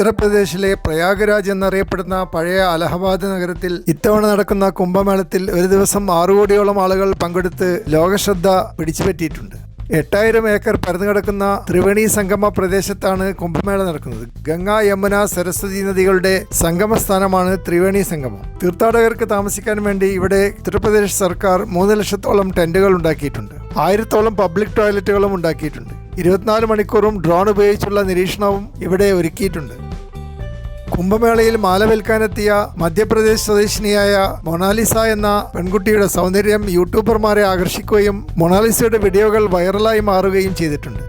ഉത്തർപ്രദേശിലെ പ്രയാഗ്രാജ് എന്നറിയപ്പെടുന്ന പഴയ അലഹബാദ് നഗരത്തിൽ ഇത്തവണ നടക്കുന്ന കുംഭമേളത്തിൽ ഒരു ദിവസം 6 കോടിയോളം ആളുകൾ പങ്കെടുത്ത് ലോകശ്രദ്ധ പിടിച്ചുപറ്റിയിട്ടുണ്ട്. 8000 ഏക്കർ പരന്നുകിടക്കുന്ന ത്രിവേണി സംഗമ പ്രദേശത്താണ് കുംഭമേള നടക്കുന്നത്. ഗംഗ, യമുന, സരസ്വതി നദികളുടെ സംഗമസ്ഥാനമാണ് ത്രിവേണി സംഗമം. തീർത്ഥാടകർക്ക് താമസിക്കാൻ വേണ്ടി ഇവിടെ ഉത്തർപ്രദേശ് സർക്കാർ 3 ലക്ഷത്തോളം ടെന്റുകൾ ഉണ്ടാക്കിയിട്ടുണ്ട്. 1000ഓളം പബ്ലിക് ടോയ്ലറ്റുകളും ഉണ്ടാക്കിയിട്ടുണ്ട്. 24 മണിക്കൂറും ഡ്രോൺ ഉപയോഗിച്ചുള്ള നിരീക്ഷണവും ഇവിടെ ഒരുക്കിയിട്ടുണ്ട്. കുംഭമേളയിൽ മാല വിൽക്കാനെത്തിയ മധ്യപ്രദേശ് സ്വദേശിനിയായ മൊണാലിസ എന്ന പെൺകുട്ടിയുടെ സൗന്ദര്യം യൂട്യൂബർമാരെ ആകർഷിക്കുകയും മൊണാലിസയുടെ വീഡിയോകൾ വൈറലായി മാറുകയും ചെയ്തിട്ടുണ്ട്.